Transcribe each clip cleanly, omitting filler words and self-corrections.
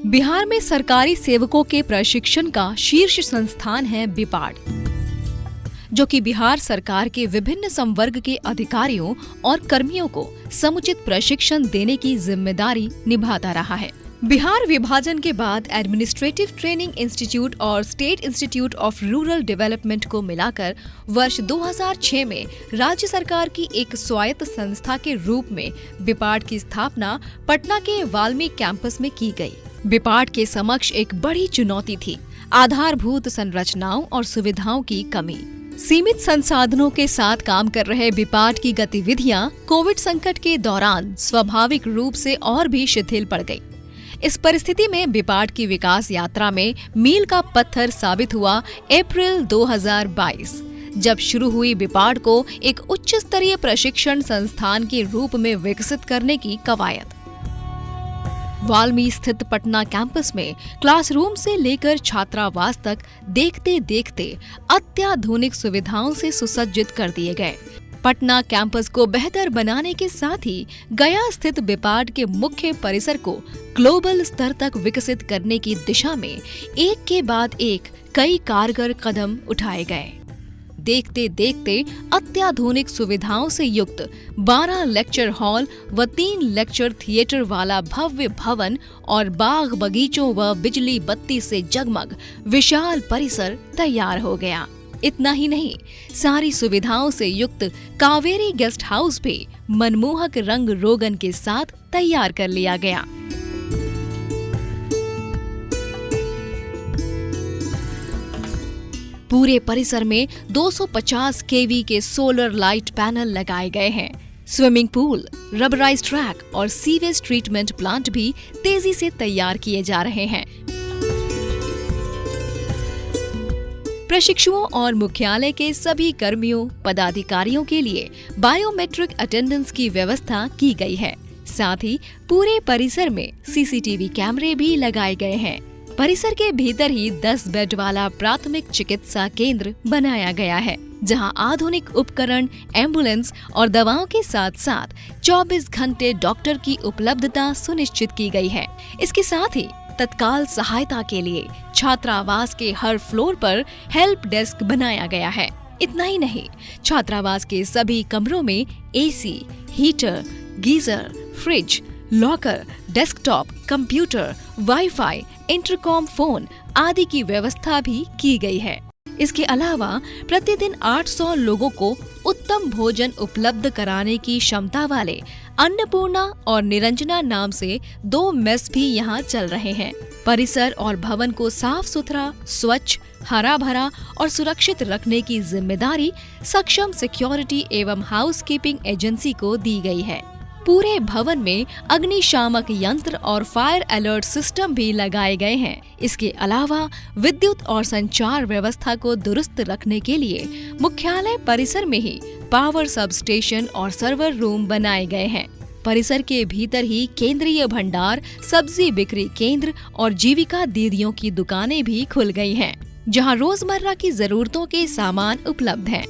बिहार में सरकारी सेवकों के प्रशिक्षण का शीर्ष संस्थान है बिपाड, जो कि बिहार सरकार के विभिन्न संवर्ग के अधिकारियों और कर्मियों को समुचित प्रशिक्षण देने की जिम्मेदारी निभाता रहा है। बिहार विभाजन के बाद एडमिनिस्ट्रेटिव ट्रेनिंग इंस्टीट्यूट और state institute of rural development को मिलाकर वर्ष 2006 में राज्य सरकार की एक स्वायत्त संस्था के रूप में बिपाड की स्थापना पटना के वाल्मीकि कैंपस में की गई। बिपाड के समक्ष एक बड़ी चुनौती थी आधारभूत संरचनाओं और सुविधाओं की कमी। सीमित संसाधनों के साथ काम कर रहे बिपाड की गतिविधियां कोविड संकट के दौरान स्वाभाविक रूप से और भी शिथिल पड़ गई। इस परिस्थिति में बिपाड की विकास यात्रा में मील का पत्थर साबित हुआ अप्रैल 2022, जब शुरू हुई बिपाड को एक उच्च स्तरीय प्रशिक्षण संस्थान के रूप में विकसित करने की कवायद। वाल्मीकि स्थित पटना कैंपस में क्लासरूम से लेकर छात्रावास तक देखते देखते अत्याधुनिक सुविधाओं से सुसज्जित कर दिए गए। पटना कैंपस को बेहतर बनाने के साथ ही गया स्थित बिपाड के मुख्य परिसर को ग्लोबल स्तर तक विकसित करने की दिशा में एक के बाद एक कई कारगर कदम उठाए गए। देखते देखते अत्याधुनिक सुविधाओं से युक्त 12 लेक्चर हॉल व 3 लेक्चर थिएटर वाला भव्य भवन और बाग बगीचों व बिजली बत्ती से जगमग विशाल परिसर तैयार हो गया। इतना ही नहीं, सारी सुविधाओं से युक्त कावेरी गेस्ट हाउस भी मनमोहक रंग रोगन के साथ तैयार कर लिया गया। पूरे परिसर में 250 केवी के सोलर लाइट पैनल लगाए गए हैं। स्विमिंग पूल, रबराइज ट्रैक और सीवेज ट्रीटमेंट प्लांट भी तेजी से तैयार किए जा रहे हैं। प्रशिक्षुओं और मुख्यालय के सभी कर्मियों पदाधिकारियों के लिए बायोमेट्रिक अटेंडेंस की व्यवस्था की गई है। साथ ही पूरे परिसर में सीसीटीवी कैमरे भी लगाए गए हैं। परिसर के भीतर ही 10 बेड वाला प्राथमिक चिकित्सा केंद्र बनाया गया है, जहां आधुनिक उपकरण, एम्बुलेंस और दवाओं के साथ साथ 24 घंटे डॉक्टर की उपलब्धता सुनिश्चित की गई है। इसके साथ ही तत्काल सहायता के लिए छात्रावास के हर फ्लोर पर हेल्प डेस्क बनाया गया है। इतना ही नहीं, छात्रावास के सभी कमरों में AC, heater, geyser, fridge, locker, desktop, computer, wifi, intercom phone आदि की व्यवस्था भी की गई है। इसके अलावा प्रतिदिन 800 लोगों को उत्तम भोजन उपलब्ध कराने की क्षमता वाले अन्नपूर्णा और निरंजना नाम से 2 मेस भी यहाँ चल रहे हैं। परिसर और भवन को साफ सुथरा, स्वच्छ, हरा भरा और सुरक्षित रखने की जिम्मेदारी सक्षम सिक्योरिटी एवं हाउसकीपिंग एजेंसी को दी गई है। पूरे भवन में अग्निशामक यंत्र और फायर अलर्ट सिस्टम भी लगाए गए हैं। इसके अलावा विद्युत और संचार व्यवस्था को दुरुस्त रखने के लिए मुख्यालय परिसर में ही पावर सब स्टेशन और सर्वर रूम बनाए गए हैं। परिसर के भीतर ही केंद्रीय भंडार, सब्जी बिक्री केंद्र और जीविका दीदियों की दुकानें भी खुल गई हैं, जहां रोजमर्रा की जरूरतों के सामान उपलब्ध हैं।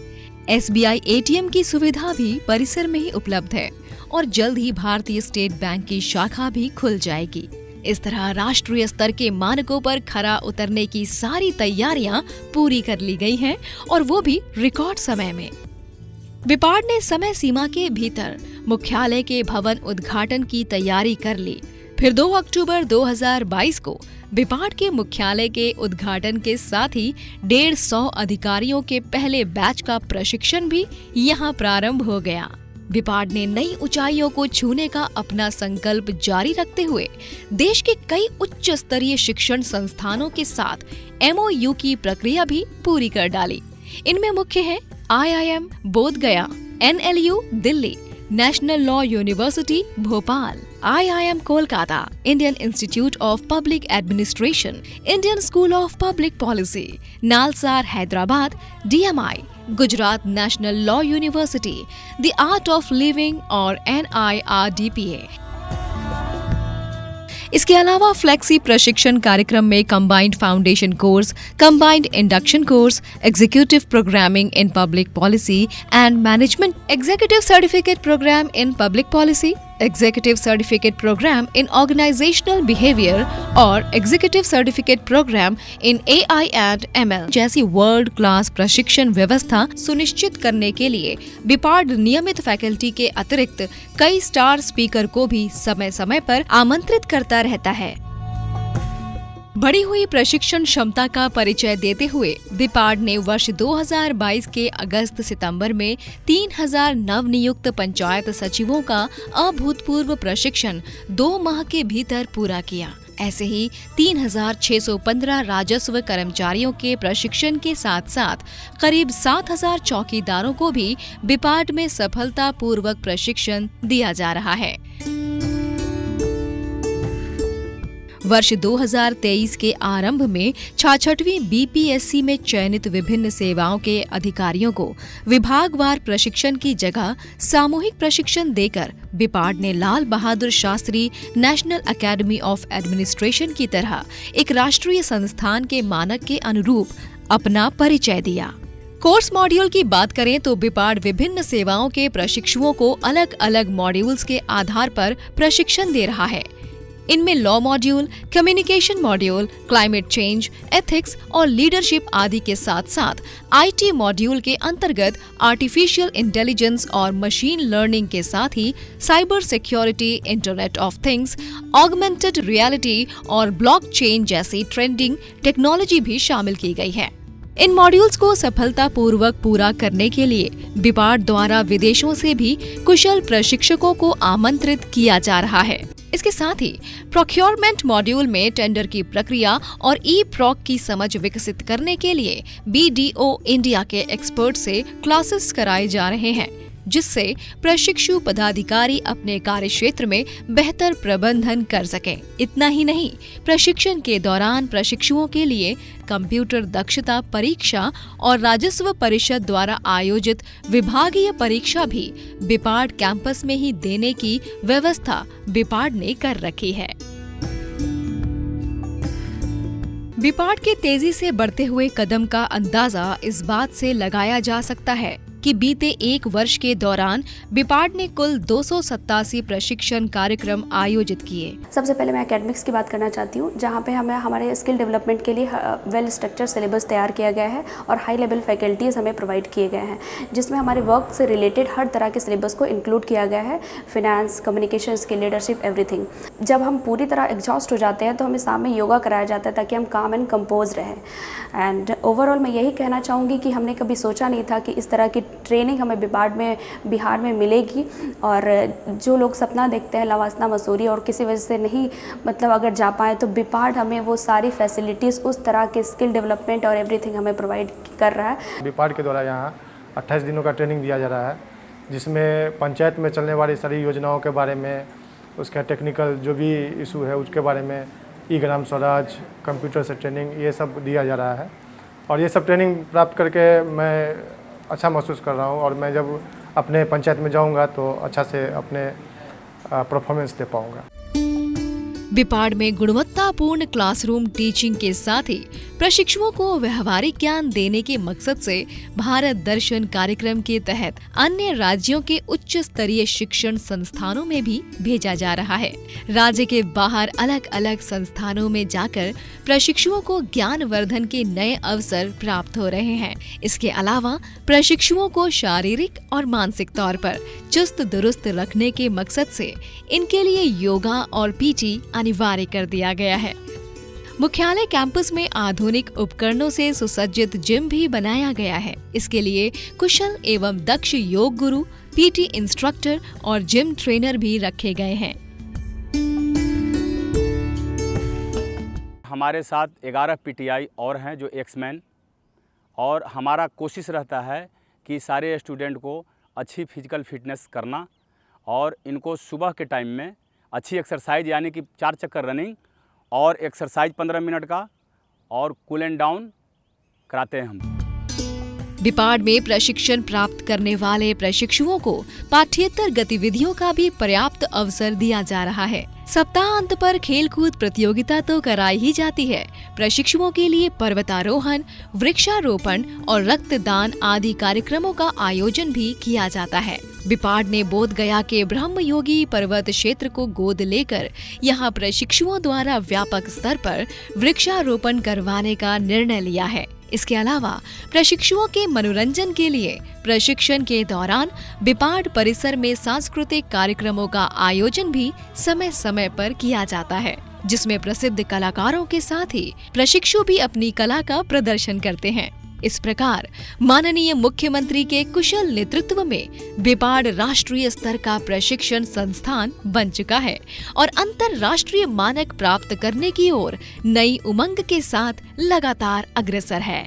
SBI ATM की सुविधा भी परिसर में ही उपलब्ध है और जल्द ही भारतीय स्टेट बैंक की शाखा भी खुल जाएगी। इस तरह राष्ट्रीय स्तर के मानकों पर खरा उतरने की सारी तैयारियां पूरी कर ली गई हैं और वो भी रिकॉर्ड समय में। बिपाड ने समय सीमा के भीतर मुख्यालय के भवन उद्घाटन की तैयारी कर ली। फिर 2 अक्टूबर 2022 को बिपाड के मुख्यालय के उद्घाटन के साथ ही 150 अधिकारियों के पहले बैच का प्रशिक्षण भी यहाँ प्रारंभ हो गया। बिपाड ने नई ऊंचाइयों को छूने का अपना संकल्प जारी रखते हुए देश के कई उच्च स्तरीय शिक्षण संस्थानों के साथ MOU की प्रक्रिया भी पूरी कर डाली। इनमें मुख्य है IIM Bodhgaya, NLU Delhi, national law university Bhopal, IIM Kolkata, Indian institute of public administration, Indian school of public policy, NALSAR Hyderabad, DMI, Gujarat national law university, the art of living और NIRDPA। इसके अलावा फ्लेक्सी प्रशिक्षण कार्यक्रम में combined foundation course, combined induction course, executive programming in public policy and management, executive certificate programme in public policy, executive certificate programme in organisational behaviour और executive certificate programme in AI and ML जैसी world class प्रशिक्षण व्यवस्था सुनिश्चित करने के लिए बिपार्ड नियमित faculty के अतिरिक्त कई स्टार स्पीकर को भी समय समय पर आमंत्रित करता रहता है। बढ़ी हुई प्रशिक्षण क्षमता का परिचय देते हुए बिपार्ड ने वर्ष 2022 के अगस्त-सितंबर में 3000 नवनियुक्त पंचायत सचिवों का अभूतपूर्व प्रशिक्षण 2 माह के भीतर पूरा किया। ऐसे ही 3615 राजस्व कर्मचारियों के प्रशिक्षण के साथ साथ करीब 7000 चौकीदारों को भी बिपार्ड में सफलतापूर्वक प्रशिक्षण दिया जा रहा है। वर्ष 2023 के आरंभ में 66वीं BPSC में चयनित विभिन्न सेवाओं के अधिकारियों को विभागवार प्रशिक्षण की जगह सामूहिक प्रशिक्षण देकर बिपार्ड ने Lal Bahadur Shastri National Academy of Administration की तरह एक राष्ट्रीय संस्थान के मानक के अनुरूप अपना परिचय दिया। कोर्स मॉड्यूल की बात करें तो बिपार्ड विभिन्न सेवाओं के प्रशिक्षुओं को अलग अलग मॉड्यूल्स के आधार पर प्रशिक्षण दे रहा है। इनमें law module, communication module, climate change, ethics और लीडरशिप आदि के साथ साथ IT मॉड्यूल के अंतर्गत आर्टिफिशियल इंटेलिजेंस और मशीन लर्निंग के साथ ही cyber security, internet of things, augmented reality और ब्लॉकचेन जैसी ट्रेंडिंग टेक्नोलॉजी भी शामिल की गई है। इन मॉड्यूल्स को सफलतापूर्वक पूरा करने के लिए बिपार्ड द्वारा विदेशों से भी कुशल प्रशिक्षकों को आमंत्रित किया जा रहा है। इसके साथ ही प्रोक्योरमेंट मॉड्यूल में टेंडर की प्रक्रिया और ई-प्रॉक की समझ विकसित करने के लिए BDO इंडिया के एक्सपर्ट से क्लासेस कराए जा रहे हैं, जिससे प्रशिक्षु पदाधिकारी अपने कार्यक्षेत्र में बेहतर प्रबंधन कर सकें। इतना ही नहीं, प्रशिक्षण के दौरान प्रशिक्षुओं के लिए कंप्यूटर दक्षता परीक्षा और राजस्व परिषद द्वारा आयोजित विभागीय परीक्षा भी बिपार्ड कैंपस में ही देने की व्यवस्था बिपार्ड ने कर रखी है। बिपार्ड के तेजी से बढ़ते हुए कदम का अंदाजा इस बात से लगाया जा सकता है कि बीते 1 वर्ष के दौरान बिपार्ड ने कुल 287 प्रशिक्षण कार्यक्रम आयोजित किए। सबसे पहले मैं एकेडमिक्स की बात करना चाहती हूँ, जहाँ पे हमें हमारे स्किल डेवलपमेंट के लिए वेल स्ट्रक्चर सिलेबस तैयार किया गया है और हाई लेवल फैकल्टीज हमें प्रोवाइड किए गए हैं, जिसमें हमारे वर्क से रिलेटेड हर तरह के सिलेबस को इंक्लूड किया गया है। Finance, communication skill, leadership, everything. जब हम पूरी तरह एग्जॉस्ट हो जाते हैं तो हमें साथ में योगा कराया जाता है ताकि हम काम एंड कंपोज रहें। एंड ओवरऑल मैं यही कहना चाहूँगी कि हमने कभी सोचा नहीं था कि इस तरह की ट्रेनिंग हमें बिहार में मिलेगी, और जो लोग सपना देखते हैं लवासना मसूरी और किसी वजह से नहीं अगर जा पाए, तो बिपार्ड हमें वो सारी फैसिलिटीज़, उस तरह के स्किल डेवलपमेंट और एवरीथिंग हमें प्रोवाइड कर रहा है। बिपार्ड के द्वारा यहाँ 28 दिनों का ट्रेनिंग दिया जा रहा है, जिसमें पंचायत में चलने वाली सारी योजनाओं के बारे में, उसका टेक्निकल जो भी इशू है उसके बारे में, ई-ग्राम स्वराज, कंप्यूटर से ट्रेनिंग, ये सब दिया जा रहा है। और ये सब ट्रेनिंग प्राप्त करके मैं अच्छा महसूस कर रहा हूँ, और मैं जब अपने पंचायत में जाऊँगा तो अच्छा से अपने परफॉर्मेंस दे पाऊँगा। बिपार्ड में गुणवत्तापूर्ण क्लासरूम टीचिंग के साथ ही प्रशिक्षुओं को व्यवहारिक ज्ञान देने के मकसद से भारत दर्शन कार्यक्रम के तहत अन्य राज्यों के उच्च स्तरीय शिक्षण संस्थानों में भी भेजा जा रहा है। राज्य के बाहर अलग अलग संस्थानों में जाकर प्रशिक्षुओं को ज्ञानवर्धन के नए अवसर प्राप्त हो रहे हैं। इसके अलावा प्रशिक्षुओं को शारीरिक और मानसिक तौर पर चुस्त दुरुस्त रखने के मकसद से इनके लिए योगा और PT अनिवार्य कर दिया गया है। मुख्यालय कैंपस में आधुनिक उपकरणों से सुसज्जित जिम भी बनाया गया है। इसके लिए कुशल एवं दक्ष योग गुरु, PT इंस्ट्रक्टर और जिम ट्रेनर भी रखे गए हैं। हमारे साथ 11 PTI और हैं जो एक्समैन, और हमारा कोशिश रहता है कि सारे स्टूडेंट को अच्छी फिजिकल फिटनेस करना, और इनको सुबह के टाइम में अच्छी एक्सरसाइज यानी कि 4 चक्कर रनिंग और एक्सरसाइज 15 मिनट का और कूल एंड डाउन कराते हैं हम। बिपार्ड में प्रशिक्षण प्राप्त करने वाले प्रशिक्षुओं को पाठ्येतर गतिविधियों का भी पर्याप्त अवसर दिया जा रहा है। सप्ताहांत पर खेलकूद प्रतियोगिता तो कराई ही जाती है। प्रशिक्षुओं के लिए पर्वतारोहण, वृक्षारोपण और रक्तदान आदि कार्यक्रमों का आयोजन भी किया जाता है। बिपाड ने बोध गया के ब्रह्म योगी पर्वत क्षेत्र को गोद लेकर यहाँ प्रशिक्षुओं द्वारा व्यापक स्तर पर वृक्षारोपण करवाने का निर्णय लिया है। इसके अलावा प्रशिक्षुओं के मनोरंजन के लिए प्रशिक्षण के दौरान बिपाड परिसर में सांस्कृतिक कार्यक्रमों का आयोजन भी समय समय पर किया जाता है, जिसमें प्रसिद्ध कलाकारों के साथ ही प्रशिक्षु भी अपनी कला का प्रदर्शन करते हैं। इस प्रकार माननीय मुख्यमंत्री के कुशल नेतृत्व में बिपाड राष्ट्रीय स्तर का प्रशिक्षण संस्थान बन चुका है और अंतरराष्ट्रीय मानक प्राप्त करने की ओर नई उमंग के साथ लगातार अग्रसर है।